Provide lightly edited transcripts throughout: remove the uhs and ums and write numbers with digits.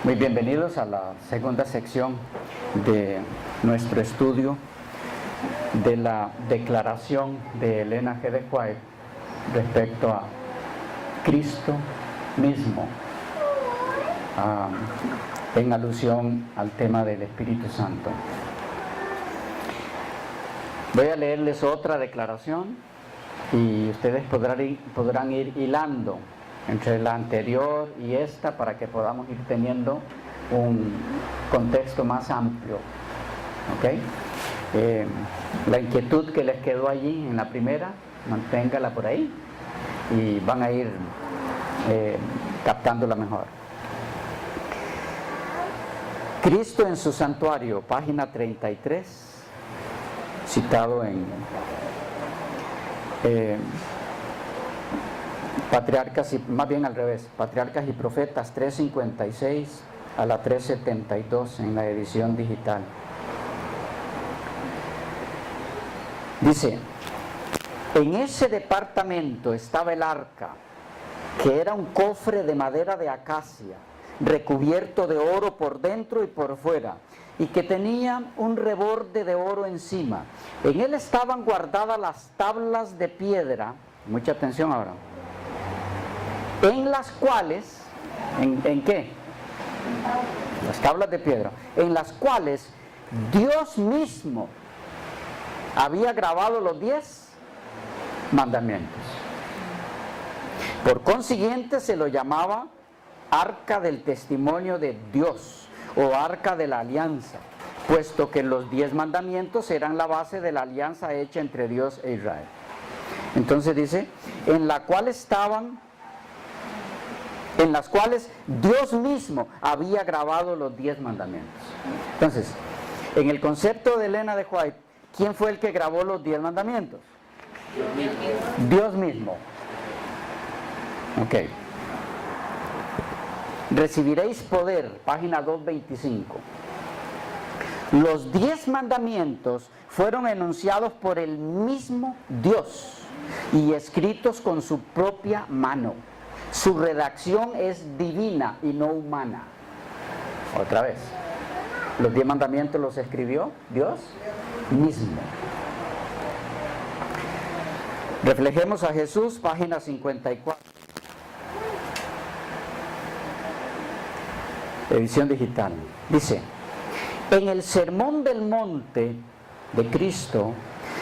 Muy bienvenidos a la segunda sección de nuestro estudio de la declaración de Elena G. de White respecto a Cristo mismo, en alusión al tema del Espíritu Santo. Voy a leerles otra declaración y ustedes podrán ir hilando entre la anterior y esta para que podamos ir teniendo un contexto más amplio. ¿Okay? La inquietud que les quedó allí en la primera, manténgala por ahí y van a ir captándola mejor. Cristo en su santuario, página 33, citado en Patriarcas, y más bien al revés, Patriarcas y Profetas 356 a la 372 en la edición digital. Dice: en ese departamento estaba el arca, que era un cofre de madera de acacia, recubierto de oro por dentro y por fuera, y que tenía un reborde de oro encima. En él estaban guardadas las tablas de piedra, mucha atención ahora, en las cuales, ¿en qué? Las tablas de piedra, en las cuales Dios mismo había grabado los 10 mandamientos. Por consiguiente se lo llamaba Arca del Testimonio de Dios o Arca de la Alianza, puesto que los 10 mandamientos eran la base de la alianza hecha entre Dios e Israel. Entonces dice, en las cuales Dios mismo había grabado los 10 mandamientos. Entonces, en el concepto de Elena de White, ¿quién fue el que grabó los 10 mandamientos? Dios mismo. Ok. Recibiréis poder, página 225. Los 10 mandamientos fueron enunciados por el mismo Dios y escritos con su propia mano. Su redacción es divina y no humana. Otra vez, los 10 mandamientos los escribió Dios mismo. Reflejemos a Jesús, página 54. Edición digital. Dice: en el Sermón del Monte de Cristo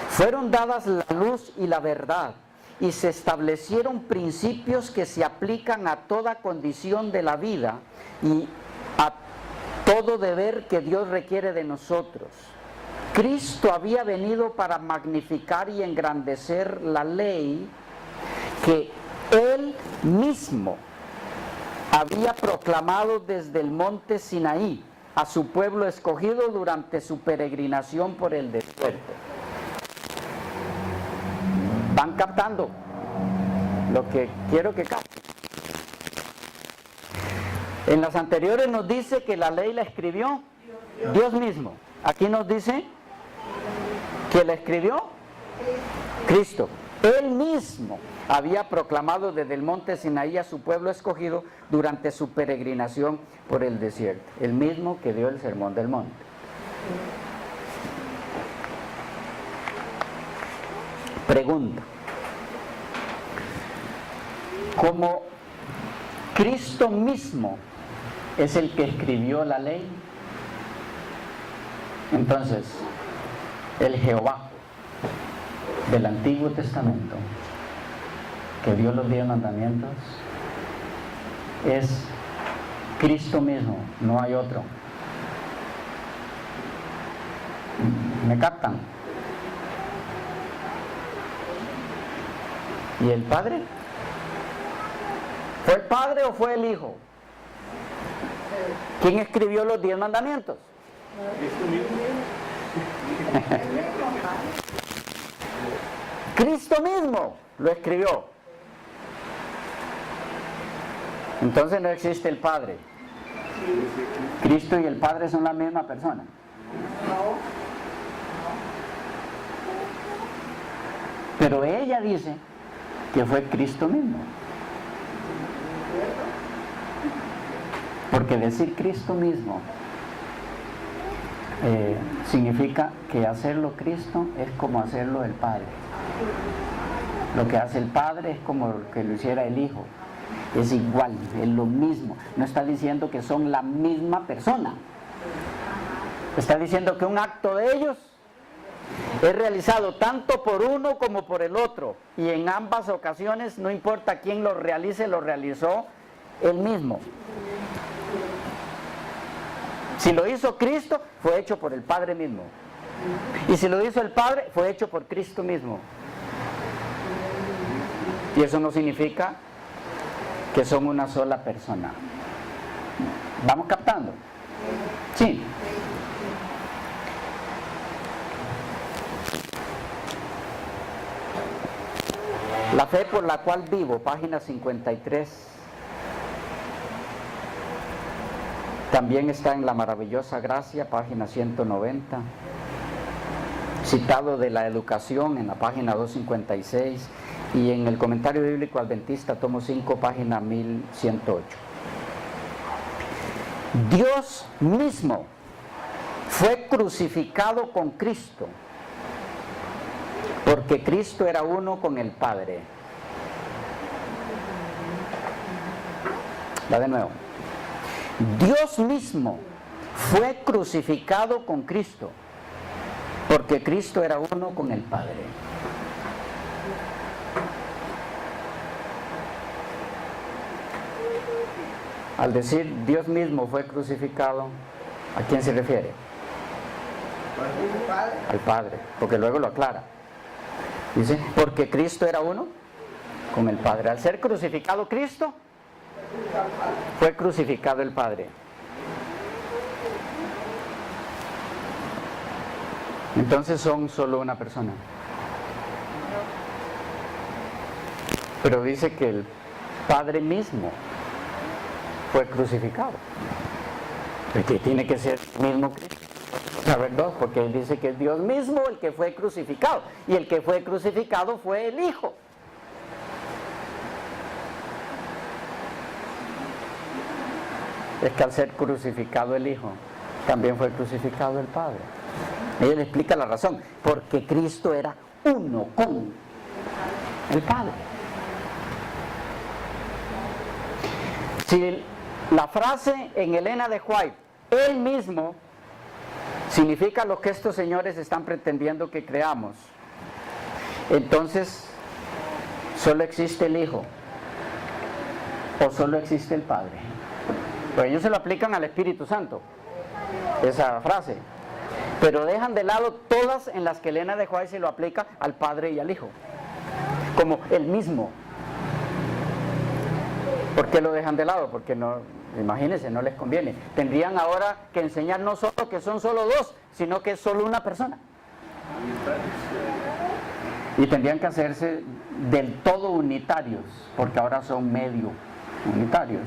fueron dadas la luz y la verdad, y se establecieron principios que se aplican a toda condición de la vida y a todo deber que Dios requiere de nosotros. Cristo había venido para magnificar y engrandecer la ley que Él mismo había proclamado desde el monte Sinaí a su pueblo escogido durante su peregrinación por el desierto. ¿Van captando lo que quiero que capten? En las anteriores nos dice que la ley la escribió Dios mismo. Aquí nos dice que la escribió Cristo. Él mismo había proclamado desde el monte Sinaí a su pueblo escogido durante su peregrinación por el desierto. El mismo que dio el sermón del monte. Pregunta: como Cristo mismo es el que escribió la ley, entonces el Jehová del Antiguo Testamento, que dio los 10 mandamientos, es Cristo mismo, no hay otro. ¿Me captan? ¿Y el Padre? ¿Fue el Padre o fue el Hijo? ¿Quién escribió los 10 mandamientos? Cristo mismo lo escribió. Entonces no existe el Padre. Cristo y el Padre son la misma persona. Pero ella dice que fue Cristo mismo. Porque decir Cristo mismo significa que hacerlo Cristo es como hacerlo el Padre. Lo que hace el Padre es como que lo hiciera el Hijo. Es igual, es lo mismo. No está diciendo que son la misma persona. Está diciendo que un acto de ellos es realizado tanto por uno como por el otro. Y en ambas ocasiones, no importa quién lo realice, lo realizó él mismo. Si lo hizo Cristo, fue hecho por el Padre mismo. Y si lo hizo el Padre, fue hecho por Cristo mismo. Y eso no significa que son una sola persona. ¿Vamos captando? Sí. La fe por la cual vivo, página 53. También está en La maravillosa gracia, página 190. Citado de la educación en la página 256. Y en el comentario bíblico adventista, tomo 5, página 1108. Dios mismo fue crucificado con Cristo, porque Cristo era uno con el Padre. Va de nuevo. Dios mismo fue crucificado con Cristo, porque Cristo era uno con el Padre. Al decir Dios mismo fue crucificado, ¿a quién se refiere? Al Padre, porque luego lo aclara. Dice, porque Cristo era uno con el Padre. Al ser crucificado Cristo, fue crucificado el Padre. Entonces son solo una persona. Pero dice que el Padre mismo fue crucificado. Porque tiene que ser el mismo Cristo. A ver, dos, porque él dice que es Dios mismo el que fue crucificado. Y el que fue crucificado fue el Hijo. Es que al ser crucificado el Hijo, también fue crucificado el Padre. Ella le explica la razón. Porque Cristo era uno con el Padre. Si la frase en Elena de White, él mismo, significa lo que estos señores están pretendiendo que creamos, entonces solo existe el Hijo o solo existe el Padre. Pues ellos se lo aplican al Espíritu Santo, esa frase, pero dejan de lado todas en las que Elena de White se lo aplica al Padre y al Hijo, como el mismo. ¿Por qué lo dejan de lado? Porque no, imagínense, no les conviene. Tendrían ahora que enseñar no solo que son solo dos, sino que es solo una persona. Y tendrían que hacerse del todo unitarios, porque ahora son medio unitarios.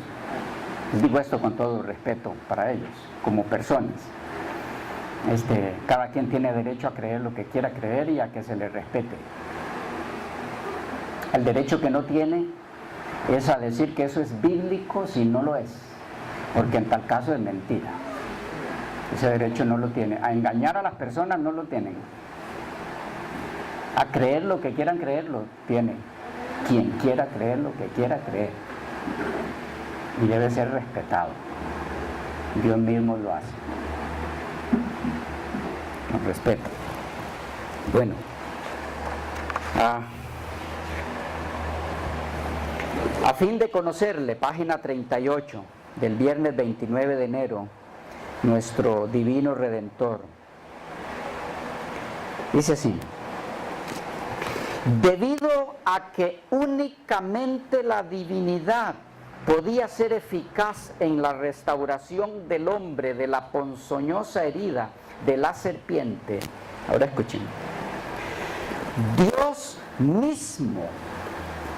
Digo esto con todo respeto para ellos, como personas. Cada quien tiene derecho a creer lo que quiera creer y a que se le respete. El derecho que no tiene es a decir que eso es bíblico si no lo es, porque en tal caso es mentira. Ese derecho no lo tiene. A engañar a las personas no lo tienen. A creer lo que quieran creer lo tienen. Quien quiera creer lo que quiera creer. Y debe ser respetado. Dios mismo lo hace. Nos respeta. Bueno. A fin de conocerle, página 38 del viernes 29 de enero, nuestro divino Redentor. Dice así: debido a que únicamente la divinidad podía ser eficaz en la restauración del hombre de la ponzoñosa herida de la serpiente. Ahora escuchen. Dios mismo,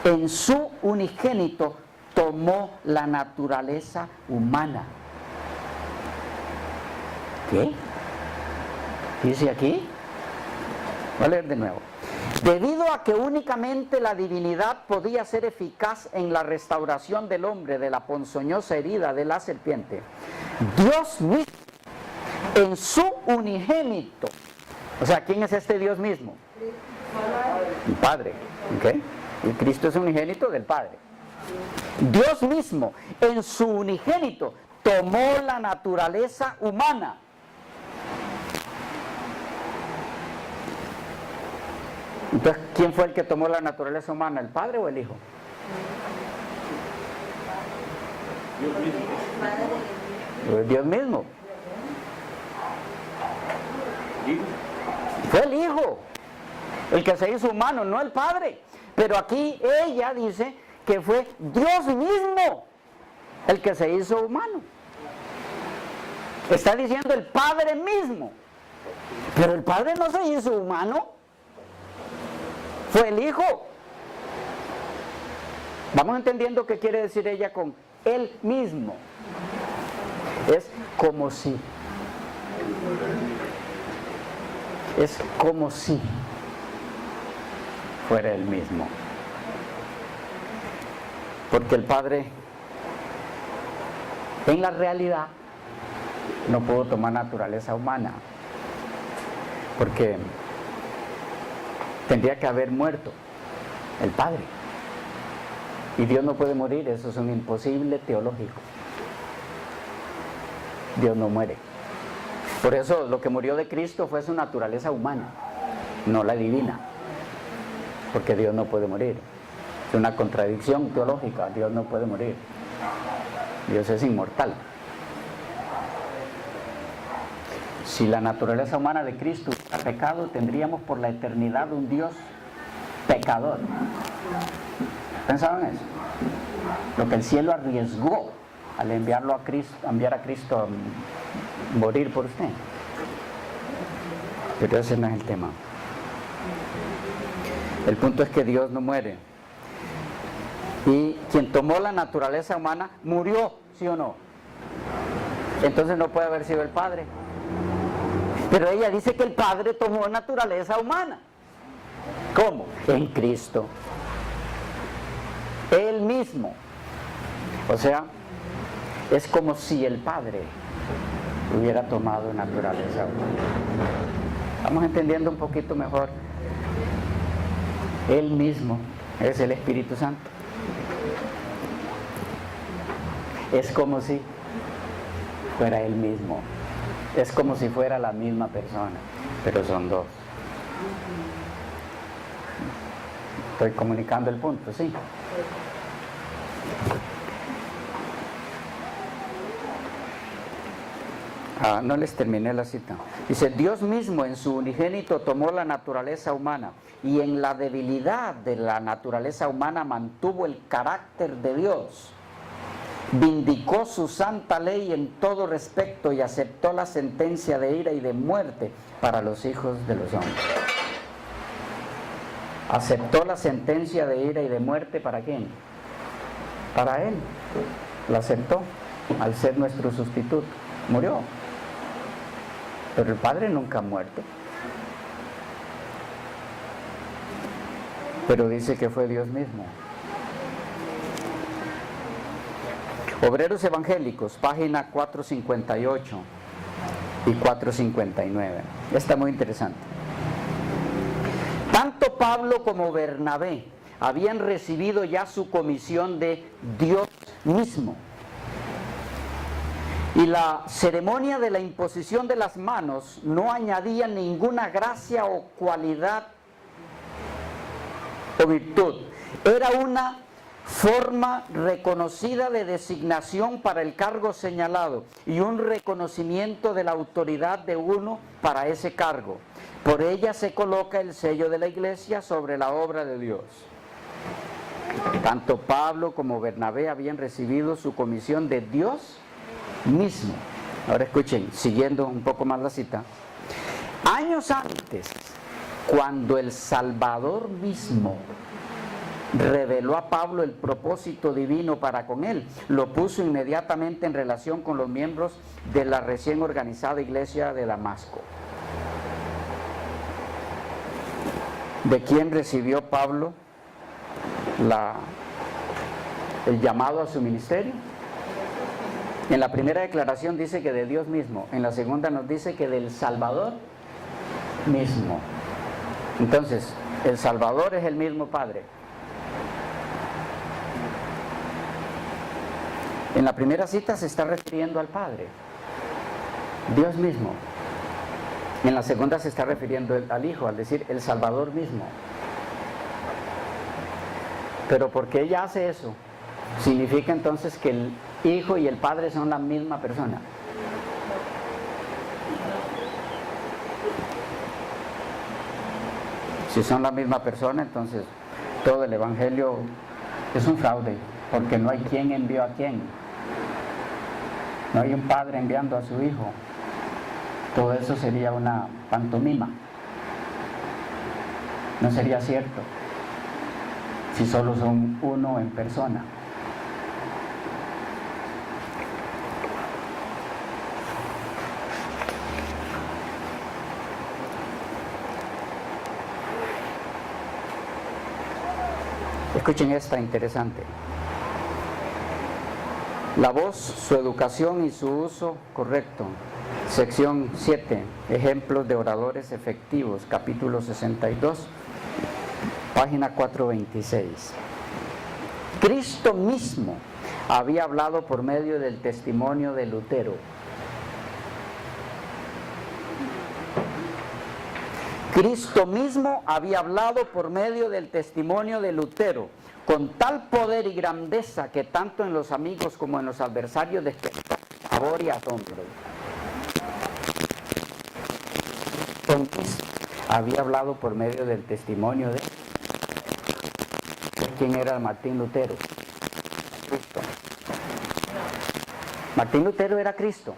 en su unigénito, tomó la naturaleza humana. ¿Qué? Dice aquí. Voy a leer de nuevo. Debido a que únicamente la divinidad podía ser eficaz en la restauración del hombre de la ponzoñosa herida de la serpiente, Dios mismo, en su unigénito, o sea, ¿quién es este Dios mismo? El Padre, ¿ok? Y Cristo es unigénito del Padre. Dios mismo, en su unigénito, tomó la naturaleza humana. Entonces, ¿quién fue el que tomó la naturaleza humana? ¿El Padre o el Hijo? Dios mismo. Fue el Hijo el que se hizo humano, no el Padre. Pero aquí ella dice que fue Dios mismo el que se hizo humano. Está diciendo el Padre mismo. Pero el Padre no se hizo humano. Fue el Hijo. Vamos entendiendo qué quiere decir ella con Él mismo. Es como si. Es como si fuera Él mismo. Porque el Padre, en la realidad, no pudo tomar naturaleza humana. Porque tendría que haber muerto el Padre. Y Dios no puede morir, eso es un imposible teológico. Dios no muere. Por eso lo que murió de Cristo fue su naturaleza humana, no la divina. Porque Dios no puede morir. Es una contradicción teológica, Dios no puede morir. Dios es inmortal. Si la naturaleza humana de Cristo hubiera pecado, tendríamos por la eternidad un Dios pecador. ¿Pensaban eso? Lo que el cielo arriesgó al enviar a Cristo a morir por usted. Pero ese no es el tema. El punto es que Dios no muere. Y quien tomó la naturaleza humana murió, ¿sí o no? Entonces no puede haber sido el Padre. Pero ella dice que el Padre tomó naturaleza humana. ¿Cómo? En Cristo. Él mismo. O sea, es como si el Padre hubiera tomado naturaleza humana. Vamos entendiendo un poquito mejor. Él mismo es el Espíritu Santo. Es como si fuera Él mismo. Es como si fuera la misma persona, pero son dos. Estoy comunicando el punto, ¿sí? No les terminé la cita. Dice, Dios mismo en su unigénito tomó la naturaleza humana y en la debilidad de la naturaleza humana mantuvo el carácter de Dios. Vindicó su santa ley en todo respecto y aceptó la sentencia de ira y de muerte para los hijos de los hombres. Aceptó la sentencia de ira y de muerte ¿para quién? Para Él. La aceptó al ser nuestro sustituto. Murió. Pero el Padre nunca ha muerto. Pero dice que fue Dios mismo. Obreros Evangélicos, página 458 y 459. Está muy interesante. Tanto Pablo como Bernabé habían recibido ya su comisión de Dios mismo. Y la ceremonia de la imposición de las manos no añadía ninguna gracia o cualidad o virtud. Era una forma reconocida de designación para el cargo señalado y un reconocimiento de la autoridad de uno para ese cargo. Por ella se coloca el sello de la iglesia sobre la obra de Dios. Tanto Pablo como Bernabé habían recibido su comisión de Dios mismo. Ahora escuchen, siguiendo un poco más la cita. Años antes, cuando el Salvador mismo reveló a Pablo el propósito divino para con él, lo puso inmediatamente en relación con los miembros de la recién organizada iglesia de Damasco. ¿De quién recibió Pablo el llamado a su ministerio? En la primera declaración dice que de Dios mismo, en la segunda nos dice que del Salvador mismo. Entonces, el Salvador es el mismo Padre. En la primera cita se está refiriendo al Padre, Dios mismo. En la segunda se está refiriendo al Hijo, al decir el Salvador mismo. Pero ¿por qué ella hace eso? Significa entonces que el Hijo y el Padre son la misma persona. Si son la misma persona, entonces todo el Evangelio es un fraude, porque no hay quien envió a quién. No hay un padre enviando a su hijo. Todo eso sería una pantomima. No sería cierto si solo son uno en persona. Escuchen esta interesante. La voz, su educación y su uso correcto. Sección 7. Ejemplos de oradores efectivos. Capítulo 62. Página 426. Cristo mismo había hablado por medio del testimonio de Lutero. Cristo mismo había hablado por medio del testimonio de Lutero, con tal poder y grandeza que tanto en los amigos como en los adversarios despertó pavor y asombro. Entonces, había hablado por medio del testimonio de... ¿Quién era Martín Lutero? Cristo. Martín Lutero era Cristo.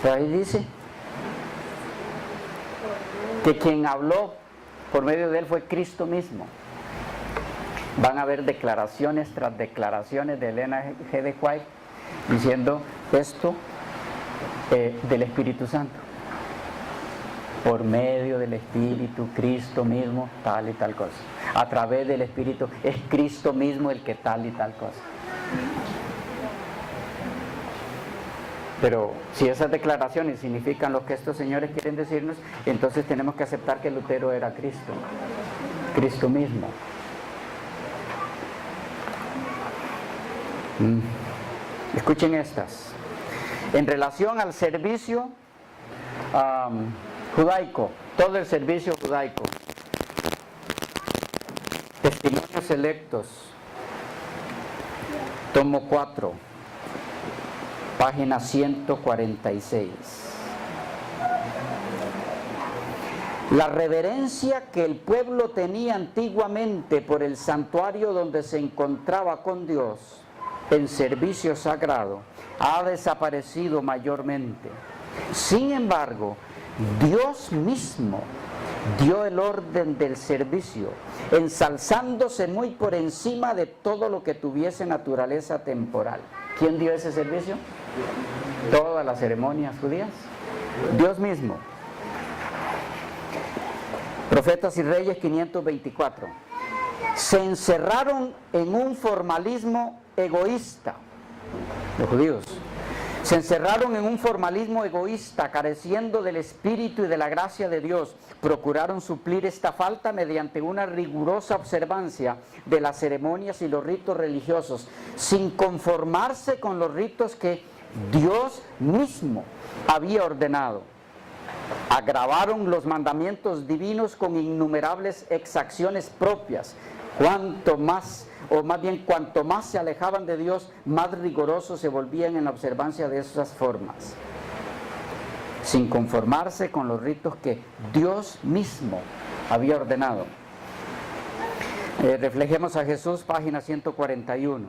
Pero ahí dice que quien habló por medio de él fue Cristo mismo. Van a haber declaraciones tras declaraciones de Elena G. de White diciendo esto del Espíritu Santo. Por medio del Espíritu, Cristo mismo, tal y tal cosa. A través del Espíritu es Cristo mismo el que tal y tal cosa. Pero si esas declaraciones significan lo que estos señores quieren decirnos, entonces tenemos que aceptar que Lutero era Cristo, Cristo mismo. Escuchen estas. En relación al servicio judaico, todo el servicio judaico, testimonios selectos, tomo 4, página 146. La reverencia que el pueblo tenía antiguamente por el santuario donde se encontraba con Dios en servicio sagrado ha desaparecido mayormente. Sin embargo, Dios mismo dio el orden del servicio, ensalzándose muy por encima de todo lo que tuviese naturaleza temporal. ¿Quién dio ese servicio? Todas las ceremonias judías. Dios mismo. Profetas y Reyes 524. Se encerraron en un formalismo egoísta, los judíos. Se encerraron en un formalismo egoísta, careciendo del Espíritu y de la gracia de Dios. Procuraron suplir esta falta mediante una rigurosa observancia de las ceremonias y los ritos religiosos, sin conformarse con los ritos que Dios mismo había ordenado. Agravaron los mandamientos divinos con innumerables exacciones propias. Cuanto más se alejaban de Dios, más rigurosos se volvían en la observancia de esas formas, sin conformarse con los ritos que Dios mismo había ordenado. Reflejemos a Jesús, página 141,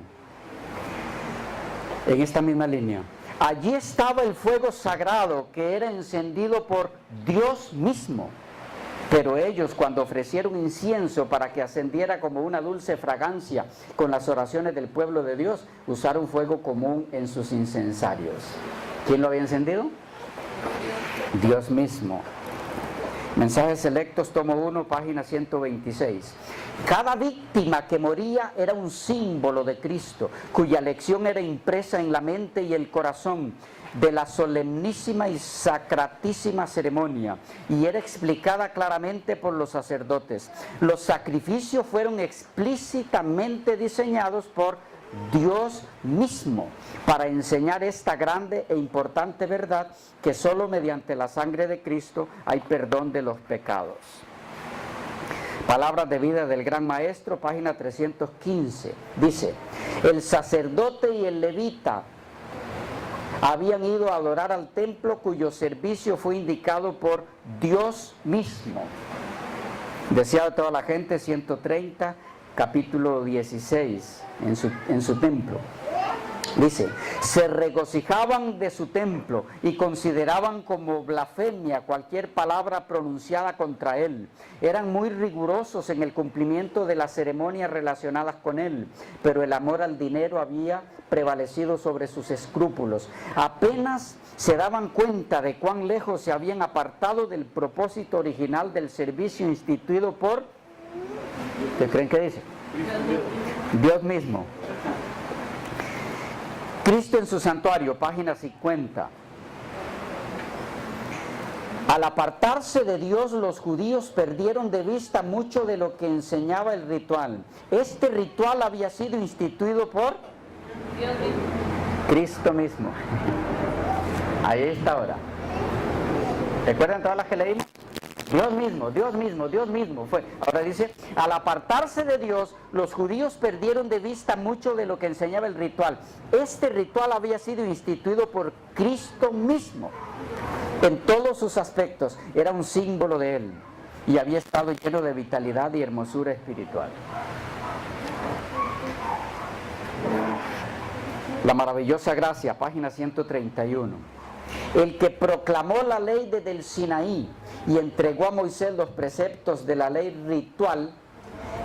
en esta misma línea. Allí estaba el fuego sagrado que era encendido por Dios mismo. Pero ellos, cuando ofrecieron incienso para que ascendiera como una dulce fragancia con las oraciones del pueblo de Dios, usaron fuego común en sus incensarios. ¿Quién lo había encendido? Dios mismo. Mensajes Selectos, tomo 1, página 126. Cada víctima que moría era un símbolo de Cristo, cuya lección era impresa en la mente y el corazón de la solemnísima y sacratísima ceremonia, y era explicada claramente por los sacerdotes. Los sacrificios fueron explícitamente diseñados por Dios mismo para enseñar esta grande e importante verdad, que solo mediante la sangre de Cristo hay perdón de los pecados. Palabras de vida del Gran Maestro, página 315. Dice: el sacerdote y el levita habían ido a adorar al templo, cuyo servicio fue indicado por Dios mismo. Deseado de toda la gente, 130, capítulo 16, en su templo. Dice: se regocijaban de su templo y consideraban como blasfemia cualquier palabra pronunciada contra él. Eran muy rigurosos en el cumplimiento de las ceremonias relacionadas con él, pero el amor al dinero había prevalecido sobre sus escrúpulos. Apenas se daban cuenta de cuán lejos se habían apartado del propósito original del servicio instituido por... ¿Qué creen que dice? Dios mismo. Cristo en su santuario, página 50. Al apartarse de Dios, los judíos perdieron de vista mucho de lo que enseñaba el ritual. Este ritual había sido instituido por Dios mismo. Cristo mismo. Ahí está ahora. ¿Recuerdan todas las que leímos? Dios mismo, Dios mismo, Dios mismo fue. Ahora dice: al apartarse de Dios, los judíos perdieron de vista mucho de lo que enseñaba el ritual. Este ritual había sido instituido por Cristo mismo. En todos sus aspectos era un símbolo de Él, y había estado lleno de vitalidad y hermosura espiritual. La maravillosa gracia, página 131. El que proclamó la ley desde el Sinaí y entregó a Moisés los preceptos de la ley ritual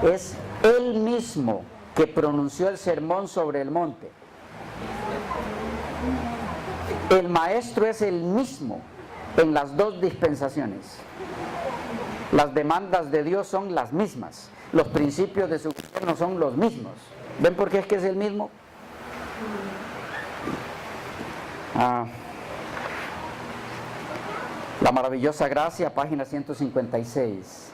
es él mismo que pronunció el sermón sobre el monte. El maestro es el mismo en las dos dispensaciones. Las demandas de Dios son las mismas. Los principios de su gobierno son los mismos. ¿Ven por qué es que es el mismo? La maravillosa gracia, página 156.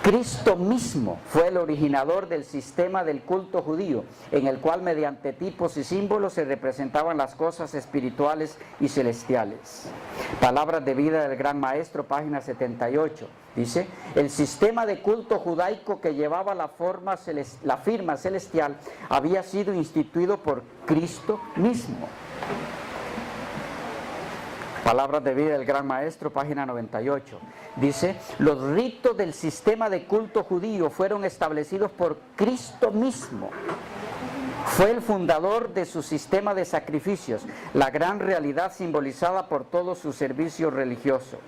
Cristo mismo fue el originador del sistema del culto judío, en el cual mediante tipos y símbolos se representaban las cosas espirituales y celestiales. Palabras de vida del Gran Maestro, página 78. Dice: el sistema de culto judaico que llevaba la firma celestial había sido instituido por Cristo mismo. Palabras de vida del Gran Maestro, página 98. Dice: los ritos del sistema de culto judío fueron establecidos por Cristo mismo. Fue el fundador de su sistema de sacrificios, la gran realidad simbolizada por todo su servicio religioso.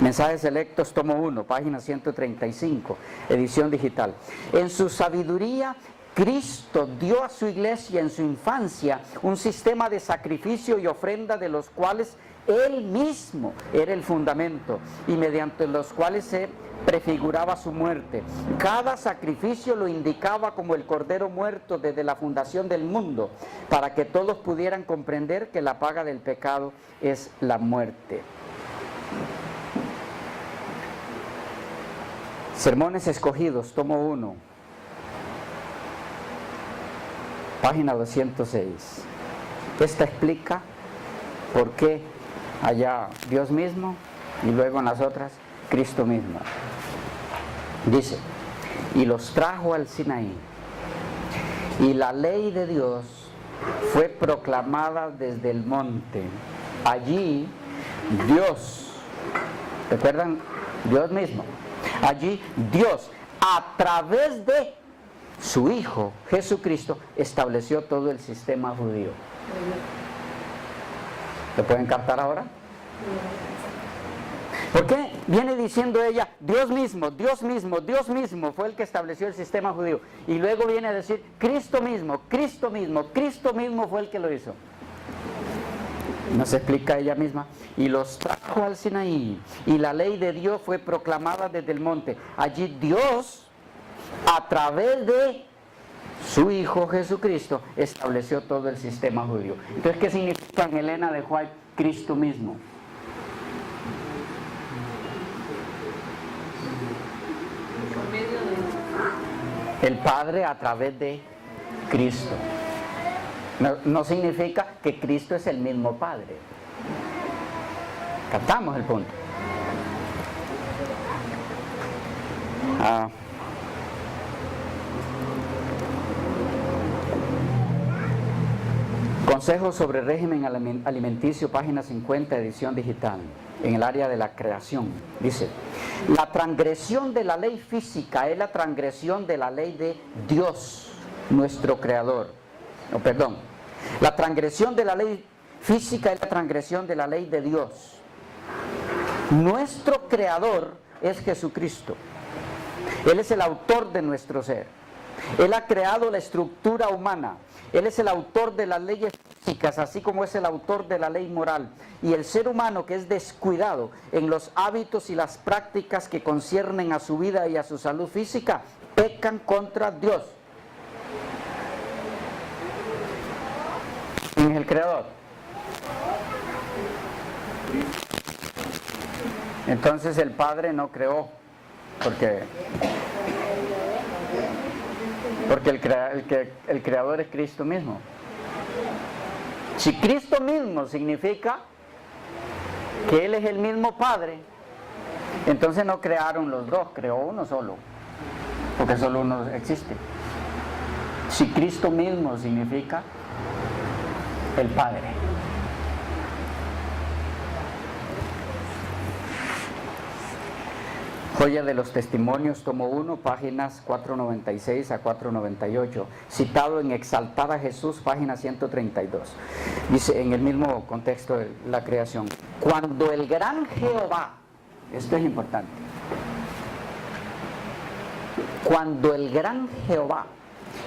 Mensajes Selectos, tomo 1, página 135, edición digital. En su sabiduría, Cristo dio a su iglesia en su infancia un sistema de sacrificio y ofrenda de los cuales Él mismo era el fundamento y mediante los cuales se prefiguraba su muerte. Cada sacrificio lo indicaba como el cordero muerto desde la fundación del mundo, para que todos pudieran comprender que la paga del pecado es la muerte. Sermones Escogidos, tomo 1. Página 206. Esta explica por qué allá Dios mismo y luego en las otras Cristo mismo. Dice: y los trajo al Sinaí, y la ley de Dios fue proclamada desde el monte. Allí Dios, ¿recuerdan? Dios mismo. Allí Dios, a través de su Hijo Jesucristo, estableció todo el sistema judío. ¿Lo pueden captar ahora? ¿Por qué viene diciendo ella: Dios mismo, Dios mismo, Dios mismo fue el que estableció el sistema judío? Y luego viene a decir: Cristo mismo, Cristo mismo, Cristo mismo fue el que lo hizo. Nos explica ella misma, y los trajo al Sinaí, y la ley de Dios fue proclamada desde el monte. Allí Dios, a través de su Hijo Jesucristo, estableció todo el sistema judío. Entonces, ¿qué significa en Elena de White Cristo mismo? El Padre a través de Cristo. No significa que Cristo es el mismo Padre. Captamos el punto. Consejos sobre régimen alimenticio, página 50, edición digital, en el área de la creación. Dice, la transgresión de la ley física es la transgresión de la ley de Dios, nuestro Creador. La transgresión de la ley física es la transgresión de la ley de Dios. Nuestro Creador es Jesucristo. Él es el autor de nuestro ser. Él ha creado la estructura humana. Él es el autor de las leyes físicas, así como es el autor de la ley moral. Y el ser humano que es descuidado en los hábitos y las prácticas que conciernen a su vida y a su salud física, pecan contra Dios. ¿Quién es el Creador? Entonces el Padre no creó, porque el Creador es Cristo mismo. Si Cristo mismo significa que Él es el mismo Padre, entonces no crearon los dos, creó uno solo, porque solo uno existe. Si Cristo mismo significa el Padre. Joya de los Testimonios, tomo 1, páginas 496 a 498, citado en Exaltada Jesús, página 132. Dice, en el mismo contexto de la creación, cuando el gran Jehová, esto es importante, cuando el gran Jehová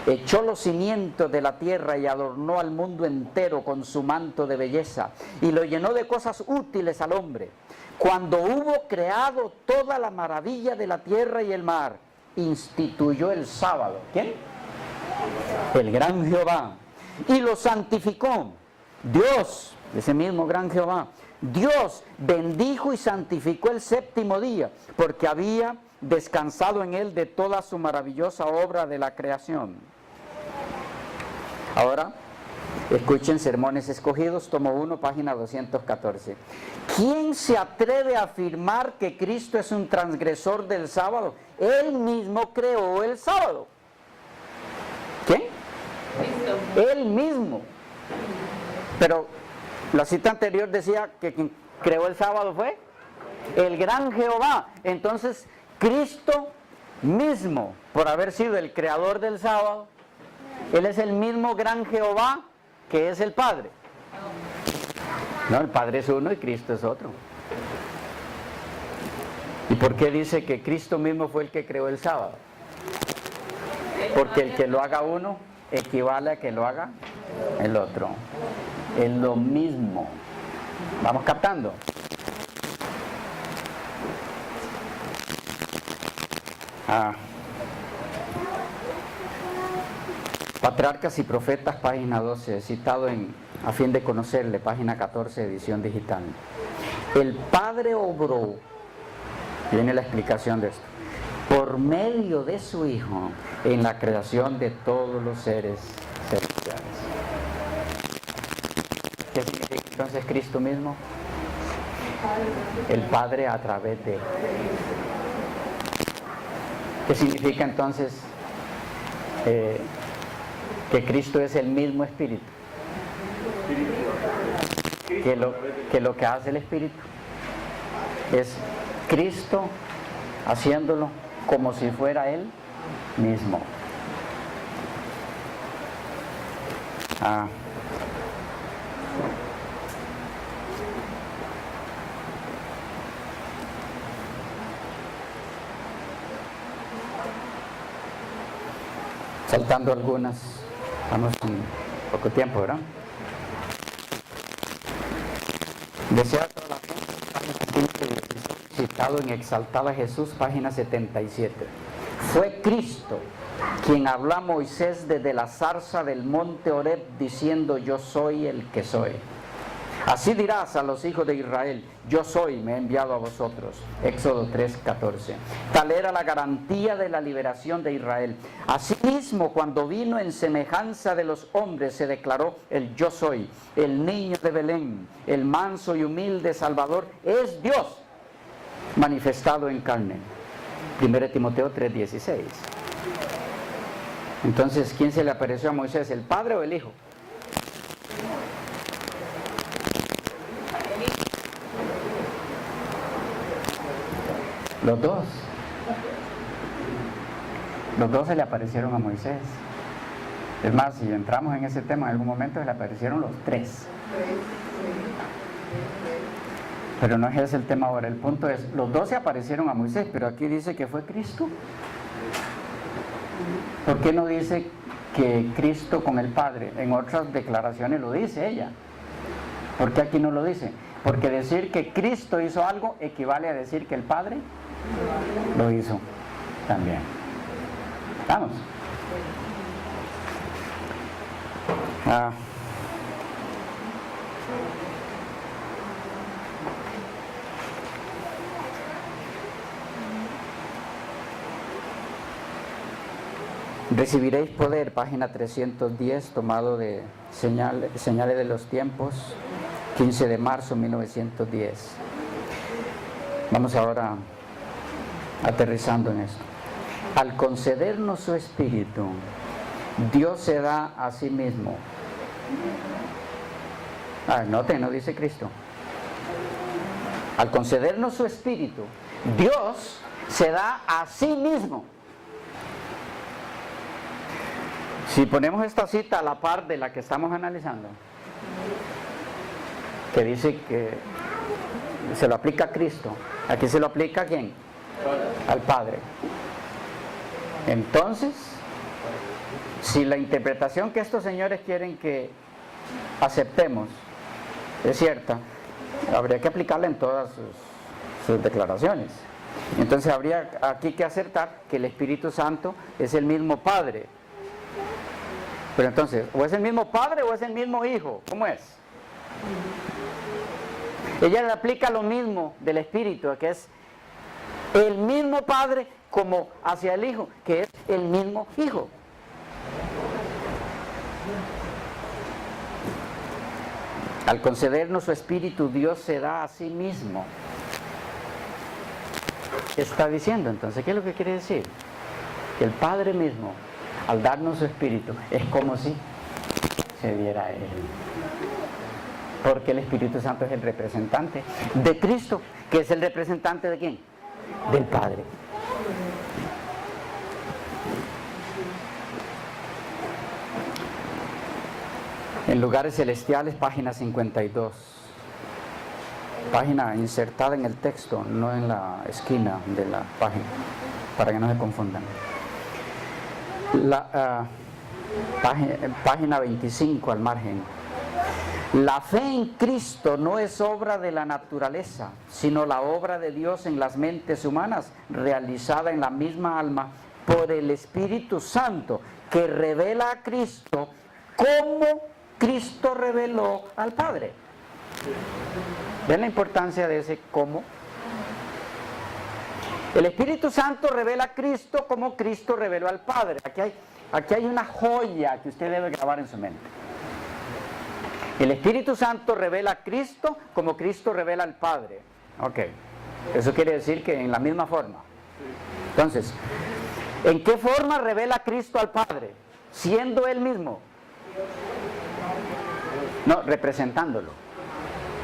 echó los cimientos de la tierra y adornó al mundo entero con su manto de belleza y lo llenó de cosas útiles al hombre, cuando hubo creado toda la maravilla de la tierra y el mar, instituyó el sábado. ¿Quién? El gran Jehová. Y lo santificó. Dios, ese mismo gran Jehová, Dios bendijo y santificó el séptimo día, porque había descansado en él de toda su maravillosa obra de la creación. Ahora, escuchen Sermones Escogidos, tomo 1, página 214. ¿Quién se atreve a afirmar que Cristo es un transgresor del sábado? Él mismo creó el sábado. ¿Quién? Cristo. Él mismo. Pero la cita anterior decía que quien creó el sábado fue el gran Jehová. Entonces, Cristo mismo, por haber sido el creador del sábado, Él es el mismo gran Jehová que es el Padre. No, el Padre es uno y Cristo es otro. ¿Y por qué dice que Cristo mismo fue el que creó el sábado? Porque el que lo haga uno equivale a que lo haga el otro. Es lo mismo. ¿Vamos captando? Patriarcas y Profetas, página 12, citado en A fin de conocerle, página 14, edición digital. El Padre obró, viene la explicación de esto, por medio de su Hijo en la creación de todos los seres celestiales. ¿Qué significa entonces Cristo mismo? El Padre a través de Él. ¿Qué significa entonces que Cristo es el mismo Espíritu? Que lo que hace el Espíritu es Cristo haciéndolo como si fuera Él mismo. Saltando algunas, vamos en poco tiempo, ¿verdad? Desea toda la gente, página 116, citado en Exaltaba a Jesús, página 77. Fue Cristo quien habló a Moisés desde la zarza del monte Horeb diciendo: yo soy el que soy. Así dirás a los hijos de Israel: yo soy, me he enviado a vosotros. Éxodo 3:14. Tal era la garantía de la liberación de Israel. Asimismo, cuando vino en semejanza de los hombres, se declaró el yo soy. El niño de Belén, el manso y humilde Salvador, es Dios manifestado en carne. 1 Timoteo 3:16. Entonces, ¿quién se le apareció a Moisés? ¿El padre o el hijo? Los dos. Los dos se le aparecieron a Moisés. Es más, si entramos en ese tema en algún momento, se le aparecieron los tres. Pero no es ese el tema ahora. El punto es, los dos se aparecieron a Moisés, pero aquí dice que fue Cristo. ¿Por qué no dice que Cristo con el Padre? En otras declaraciones lo dice ella. ¿Por qué aquí no lo dice? Porque decir que Cristo hizo algo equivale a decir que el Padre lo hizo también. Vamos. Recibiréis poder, página 310, tomado de Señales de los Tiempos, 15 de marzo de 1910. Vamos ahora aterrizando en esto. Al concedernos su Espíritu, Dios se da a sí mismo. Noten, no dice Cristo. Al concedernos su Espíritu, Dios se da a sí mismo. Si ponemos esta cita a la par de la que estamos analizando, que dice que se lo aplica a Cristo, aquí se lo aplica ¿a quién? Al Padre. Entonces, si la interpretación que estos señores quieren que aceptemos es cierta, habría que aplicarla en todas sus declaraciones. Entonces habría aquí que acertar que el Espíritu Santo es el mismo Padre. Pero entonces, ¿o es el mismo Padre o es el mismo Hijo? ¿Cómo es? Ella le aplica lo mismo del Espíritu, que es el mismo Padre como hacia el Hijo, que es el mismo Hijo. Al concedernos su Espíritu, Dios se da a sí mismo. ¿Qué está diciendo entonces? ¿Qué es lo que quiere decir? Que el Padre mismo, al darnos su Espíritu, es como si se diera a Él. Porque el Espíritu Santo es el representante de Cristo, que es el representante ¿de quién? Del Padre. En lugares celestiales, página 52. Página insertada en el texto, no en la esquina de la página, para que no se confundan. Página 25 al margen. La fe en Cristo no es obra de la naturaleza, sino la obra de Dios en las mentes humanas, realizada en la misma alma por el Espíritu Santo, que revela a Cristo como Cristo reveló al Padre. ¿Ven la importancia de ese cómo? El Espíritu Santo revela a Cristo como Cristo reveló al Padre. Aquí hay una joya que usted debe grabar en su mente. El Espíritu Santo revela a Cristo como Cristo revela al Padre. Ok. Eso quiere decir que en la misma forma. Entonces, ¿en qué forma revela Cristo al Padre? Siendo Él mismo. No, representándolo.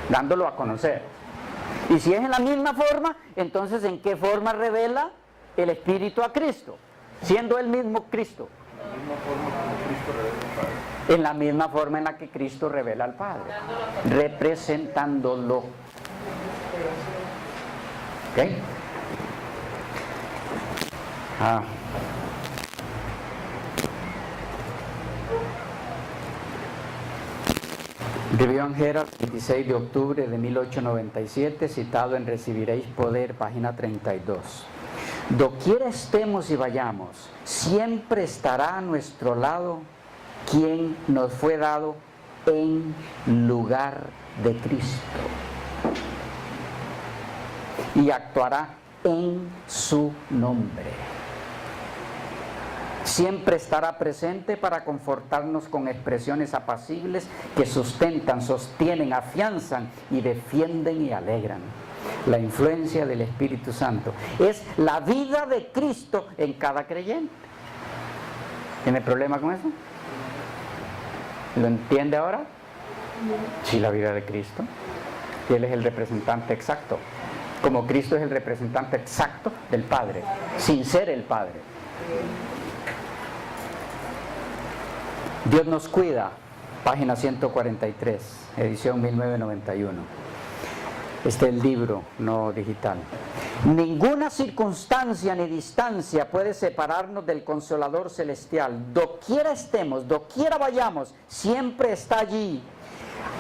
Dándolo a conocer. Y si es en la misma forma, entonces ¿en qué forma revela el Espíritu a Cristo? Siendo Él mismo Cristo. En la misma forma en la que Cristo revela al Padre. Representándolo. ¿Ok? Review and Herald, 26 de octubre de 1897, citado en Recibiréis Poder, página 32. Doquiera estemos y vayamos, siempre estará a nuestro lado quien nos fue dado en lugar de Cristo y actuará en su nombre. Siempre estará presente para confortarnos con expresiones apacibles que sustentan, sostienen, afianzan y defienden y alegran. La influencia del Espíritu Santo es la vida de Cristo en cada creyente. ¿Tiene problema con eso? ¿Lo entiende ahora? Sí, la vida de Cristo. Y Él es el representante exacto. Como Cristo es el representante exacto del Padre, sin ser el Padre. Dios nos cuida, página 143, edición 1991. Este es el libro, no digital. Ninguna circunstancia ni distancia puede separarnos del Consolador Celestial. Doquiera estemos, doquiera vayamos, siempre está allí.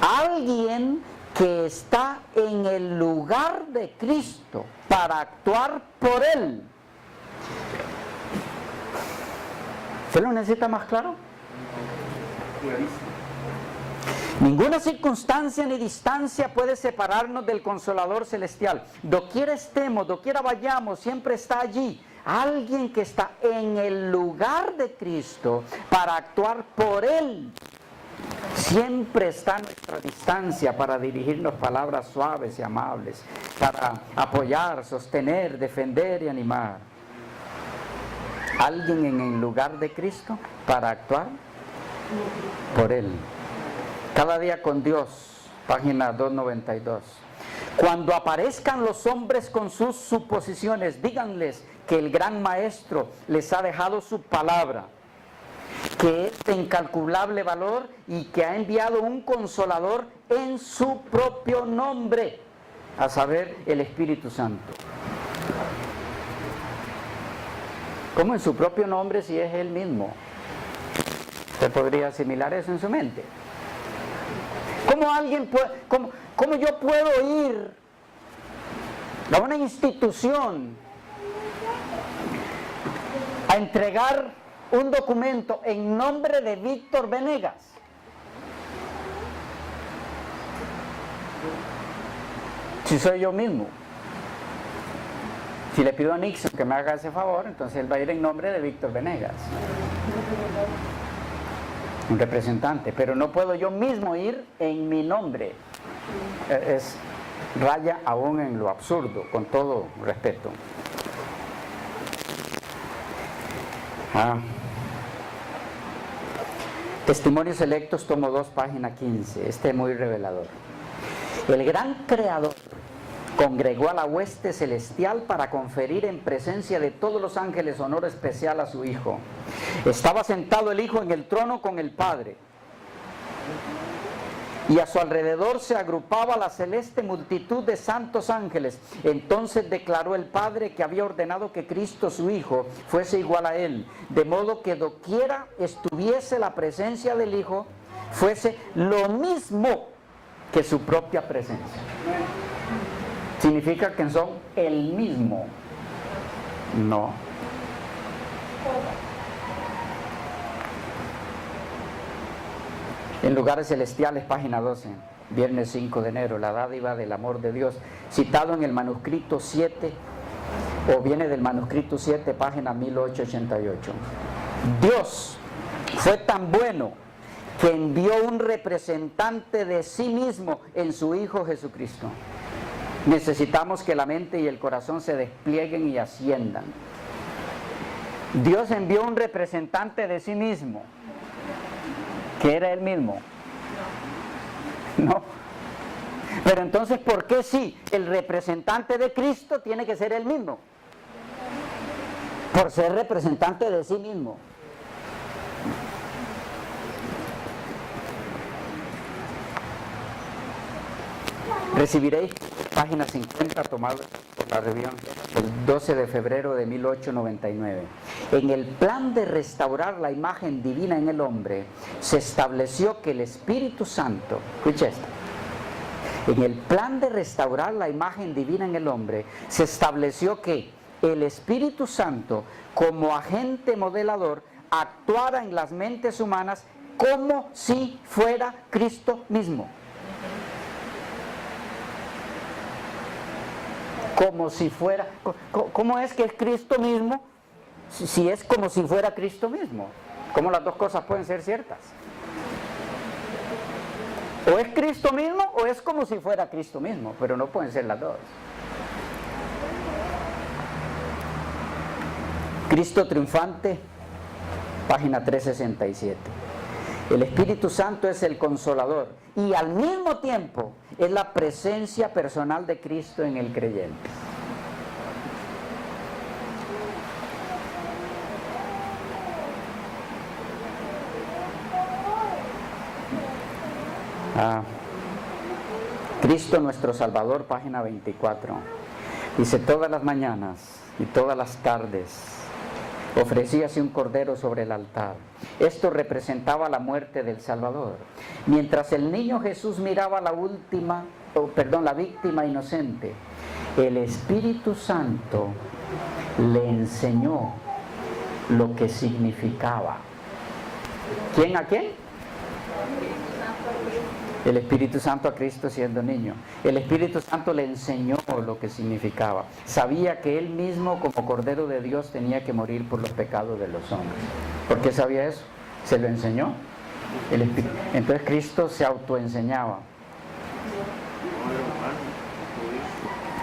Alguien que está en el lugar de Cristo para actuar por Él. ¿Usted lo necesita más claro? Ninguna circunstancia ni distancia puede separarnos del Consolador Celestial. Doquiera estemos, doquiera vayamos, siempre está allí. Alguien que está en el lugar de Cristo para actuar por Él. Siempre está a nuestra distancia para dirigirnos palabras suaves y amables, para apoyar, sostener, defender y animar. Alguien en el lugar de Cristo para actuar por Él. Cada día con Dios, página 292. Cuando aparezcan los hombres con sus suposiciones, díganles que el gran Maestro les ha dejado su palabra, que es de incalculable valor y que ha enviado un Consolador en su propio nombre, a saber, el Espíritu Santo. ¿Cómo en su propio nombre si es Él mismo? ¿Usted podría asimilar eso en su mente? ¿Cómo yo puedo ir a una institución a entregar un documento en nombre de Víctor Venegas? Si soy yo mismo. Si le pido a Nixon que me haga ese favor, entonces él va a ir en nombre de Víctor Venegas, un representante, pero no puedo yo mismo ir en mi nombre. Es raya aún en lo absurdo, con todo respeto. Testimonios Selectos, tomo 2, página 15. Este es muy revelador. El gran Creador congregó a la hueste celestial para conferir en presencia de todos los ángeles honor especial a su Hijo. Estaba sentado el Hijo en el trono con el Padre, y a su alrededor se agrupaba la celeste multitud de santos ángeles. Entonces declaró el Padre que había ordenado que Cristo su Hijo fuese igual a Él, de modo que doquiera estuviese la presencia del Hijo, fuese lo mismo que su propia presencia. ¿Significa que son el mismo? No. En Lugares Celestiales, página 12, viernes 5 de enero, la dádiva del amor de Dios, citado en el manuscrito 7, o viene del manuscrito 7, página 1888. Dios fue tan bueno que envió un representante de sí mismo en su Hijo Jesucristo. Necesitamos que la mente y el corazón se desplieguen y asciendan. Dios envió un representante de sí mismo, que era Él mismo. No. Pero entonces, ¿por qué sí el representante de Cristo tiene que ser Él mismo? Por ser representante de sí mismo. Recibiréis, página 50, tomado por la Review, el 12 de febrero de 1899. En el plan de restaurar la imagen divina en el hombre, se estableció que el Espíritu Santo, escucha esto, en el plan de restaurar la imagen divina en el hombre, se estableció que el Espíritu Santo, como agente modelador, actuara en las mentes humanas como si fuera Cristo mismo. Como si fuera, ¿cómo es que es Cristo mismo? Si es como si fuera Cristo mismo. ¿Cómo las dos cosas pueden ser ciertas? O es Cristo mismo o es como si fuera Cristo mismo, pero no pueden ser las dos. Cristo triunfante, página 367. El Espíritu Santo es el consolador y al mismo tiempo es la presencia personal de Cristo en el creyente. Cristo nuestro Salvador, página 24. Dice: todas las mañanas y todas las tardes ofrecíase un cordero sobre el altar. Esto representaba la muerte del Salvador. Mientras el niño Jesús miraba la víctima inocente, el Espíritu Santo le enseñó lo que significaba. ¿Quién a quién? El Espíritu Santo a Cristo siendo niño. El Espíritu Santo le enseñó lo que significaba. Sabía que Él mismo, como Cordero de Dios, tenía que morir por los pecados de los hombres. ¿Por qué sabía eso? ¿Se lo enseñó? Entonces Cristo se autoenseñaba.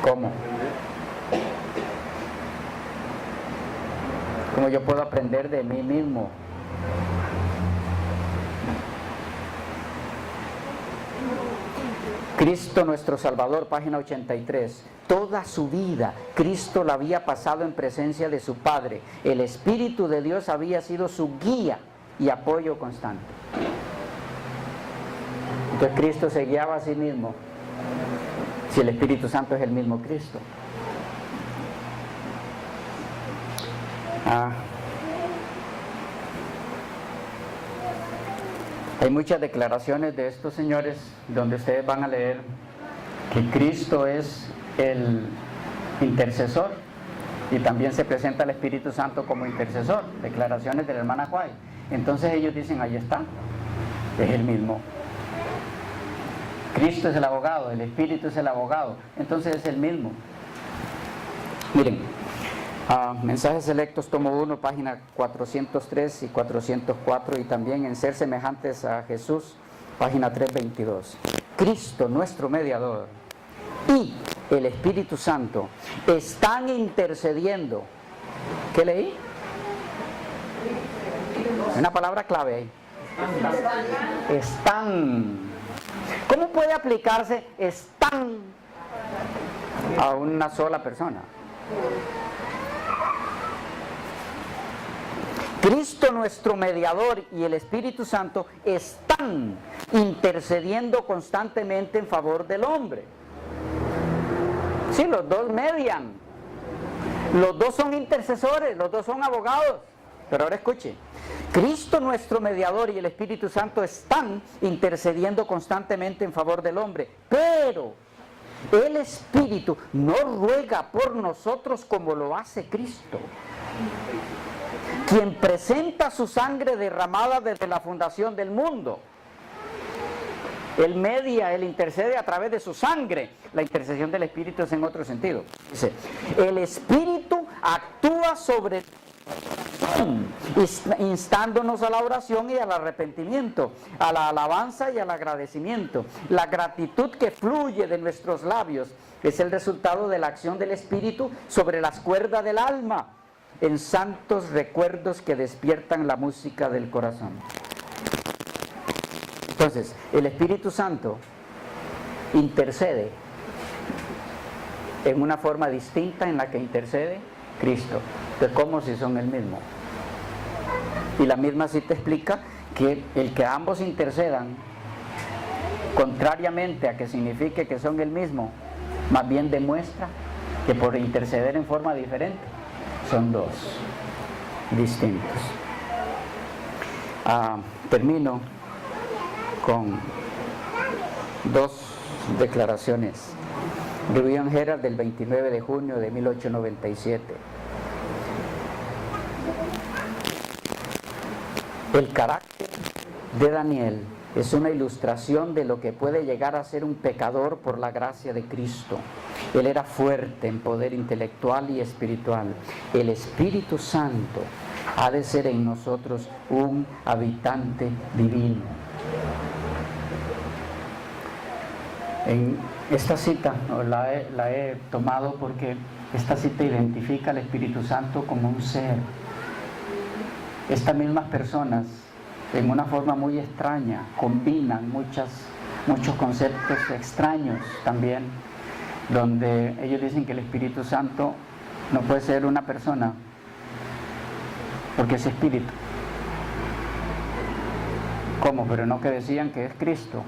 ¿Cómo? ¿Cómo yo puedo aprender de mí mismo? Cristo nuestro Salvador, página 83. Toda su vida Cristo la había pasado en presencia de su Padre. El Espíritu de Dios había sido su guía y apoyo constante. Entonces Cristo se guiaba a sí mismo, si el Espíritu Santo es el mismo Cristo. Hay muchas declaraciones de estos señores donde ustedes van a leer que Cristo es el intercesor y también se presenta el Espíritu Santo como intercesor. Declaraciones de la hermana White. Entonces ellos dicen: ahí está, es el mismo. Cristo es el abogado, el Espíritu es el abogado, entonces es el mismo. Miren, Mensajes Selectos, tomo 1, página 403 y 404, y también en Ser Semejantes a Jesús, página 322. Cristo, nuestro mediador, y el Espíritu Santo están intercediendo. ¿Qué leí? Una palabra clave ahí. Están. ¿Cómo puede aplicarse están a una sola persona? Cristo nuestro mediador y el Espíritu Santo están intercediendo constantemente en favor del hombre. Sí, los dos median, los dos son intercesores, los dos son abogados. Pero ahora escuche, Cristo nuestro mediador y el Espíritu Santo están intercediendo constantemente en favor del hombre, pero el Espíritu no ruega por nosotros como lo hace Cristo, quien presenta su sangre derramada desde la fundación del mundo. Él media, Él intercede a través de su sangre. La intercesión del Espíritu es en otro sentido. Dice: el Espíritu actúa sobre instándonos a la oración y al arrepentimiento, a la alabanza y al agradecimiento. La gratitud que fluye de nuestros labios es el resultado de la acción del Espíritu sobre las cuerdas del alma, en santos recuerdos que despiertan la música del corazón. Entonces, el Espíritu Santo intercede en una forma distinta en la que intercede Cristo. De cómo si son el mismo. Y la misma cita explica que el que ambos intercedan, contrariamente a que signifique que son el mismo, más bien demuestra que por interceder en forma diferente son dos. distintos. Termino con dos declaraciones de William Herald del 29 de junio de 1897. El carácter de Daniel es una ilustración de lo que puede llegar a ser un pecador por la gracia de Cristo. Él era fuerte en poder intelectual y espiritual. El Espíritu Santo ha de ser en nosotros un habitante divino. En esta cita la he tomado porque esta cita identifica al Espíritu Santo como un ser. Estas mismas personas, en una forma muy extraña, combinan muchos conceptos extraños también, donde ellos dicen que el Espíritu Santo no puede ser una persona porque es espíritu. ¿Cómo? Pero no que decían que es Cristo.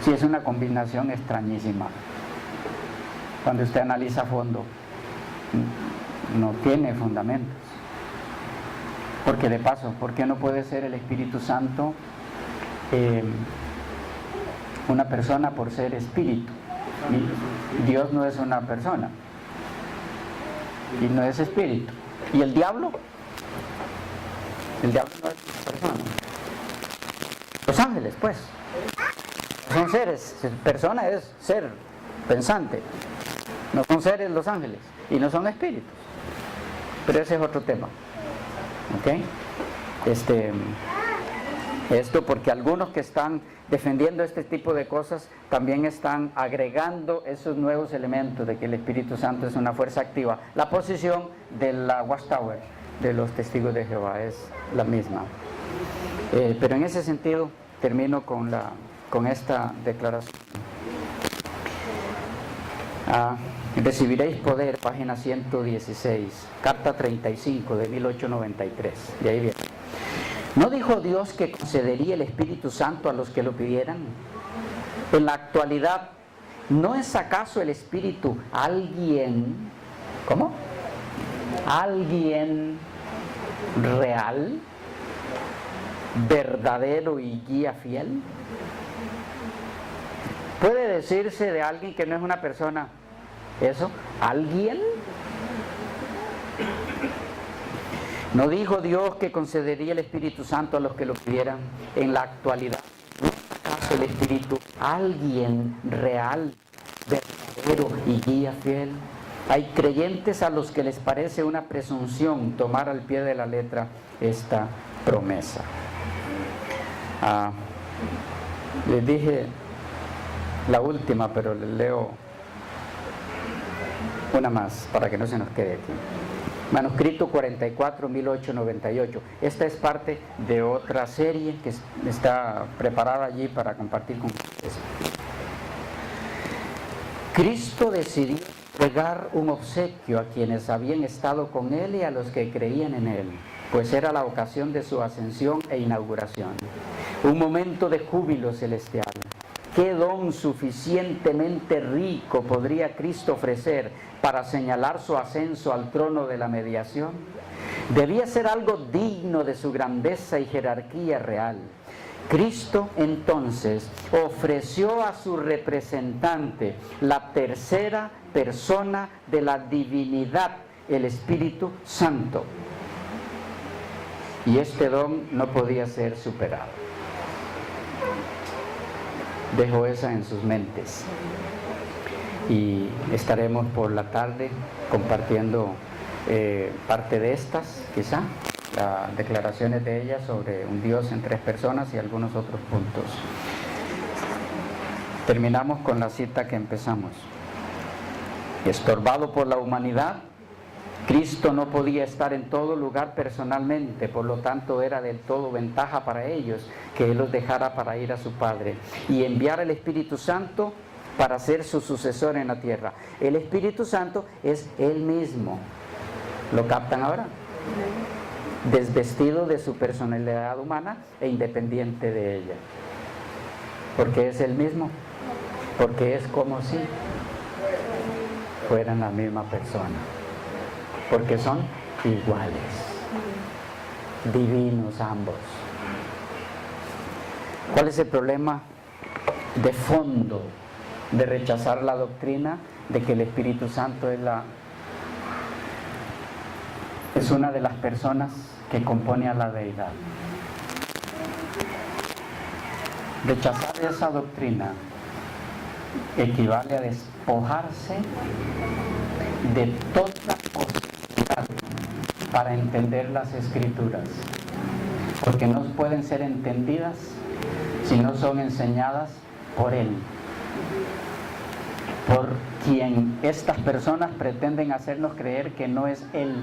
Sí, es una combinación extrañísima. Cuando usted analiza a fondo, no tiene fundamentos. Porque de paso, ¿por qué no puede ser el Espíritu Santo una persona por ser espíritu? Y Dios no es una persona y no es espíritu. ¿Y el diablo? El diablo no es una persona. Los ángeles, pues, son seres. Persona es ser pensante. No son seres los ángeles y no son espíritus. Pero ese es otro tema. ¿Ok? Esto porque algunos que están defendiendo este tipo de cosas también están agregando esos nuevos elementos de que el Espíritu Santo es una fuerza activa. La posición de la Watchtower de los Testigos de Jehová es la misma. Pero en ese sentido termino con esta declaración. Recibiréis poder, página 116, carta 35 de 1893. De ahí viene. ¿No dijo Dios que concedería el Espíritu Santo a los que lo pidieran? En la actualidad, ¿no es acaso el Espíritu alguien, ¿cómo? Alguien real, verdadero y guía fiel? ¿Puede decirse de alguien que no es una persona eso? ¿Alguien? ¿No dijo Dios que concedería el Espíritu Santo a los que lo pidieran? En la actualidad, ¿no es acaso el Espíritu alguien real, verdadero y guía fiel? Hay creyentes a los que les parece una presunción tomar al pie de la letra esta promesa. Les dije la última, pero les leo una más para que no se nos quede aquí. Manuscrito 44, 1898. Esta es parte de otra serie que está preparada allí para compartir con ustedes. Cristo decidió entregar un obsequio a quienes habían estado con Él y a los que creían en Él, pues era la ocasión de su ascensión e inauguración. Un momento de júbilo celestial. ¿Qué don suficientemente rico podría Cristo ofrecer para señalar su ascenso al trono de la mediación? Debía ser algo digno de su grandeza y jerarquía real. Cristo entonces ofreció a su representante, la tercera persona de la divinidad, el Espíritu Santo. Y este don no podía ser superado. Dejo esa en sus mentes y estaremos por la tarde compartiendo parte de estas, quizá, las declaraciones de ellas sobre un Dios en tres personas y algunos otros puntos. Terminamos con la cita que empezamos. Estorbado por la humanidad, Cristo no podía estar en todo lugar personalmente, por lo tanto era del todo ventaja para ellos que Él los dejara para ir a su Padre y enviar al Espíritu Santo para ser su sucesor en la tierra. El Espíritu Santo es Él mismo. ¿Lo captan ahora? Desvestido de su personalidad humana e independiente de ella. ¿Porque es Él mismo? Porque es como si fueran la misma persona. Porque son iguales. divinos ambos. ¿Cuál es el problema de fondo de rechazar la doctrina de que el Espíritu Santo es una de las personas que compone a la deidad? Rechazar esa doctrina equivale a despojarse de toda posibilidad para entender las Escrituras, porque no pueden ser entendidas si no son enseñadas por Él, por quien estas personas pretenden hacernos creer que no es Él,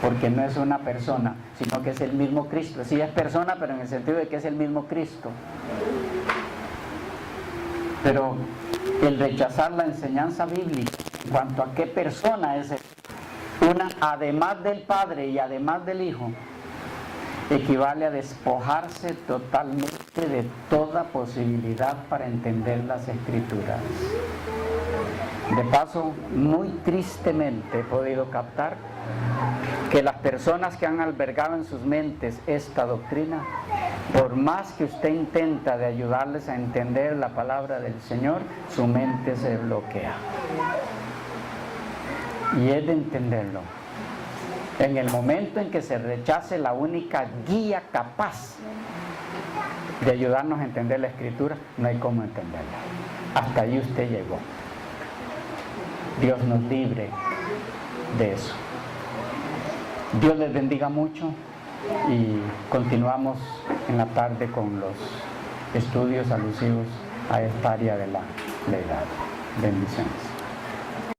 porque no es una persona, sino que es el mismo Cristo. Sí es persona, pero en el sentido de que es el mismo Cristo. Pero el rechazar la enseñanza bíblica en cuanto a qué persona es una, además del Padre y además del Hijo, equivale a despojarse totalmente de toda posibilidad para entender las Escrituras. De paso, muy tristemente he podido captar que las personas que han albergado en sus mentes esta doctrina, por más que usted intenta de ayudarles a entender la palabra del Señor, su mente se bloquea. Y es de entenderlo. En el momento en que se rechace la única guía capaz de ayudarnos a entender la Escritura, no hay cómo entenderla. Hasta ahí usted llegó. Dios nos libre de eso. Dios les bendiga mucho y continuamos en la tarde con los estudios alusivos a esta área de la deidad. Bendiciones.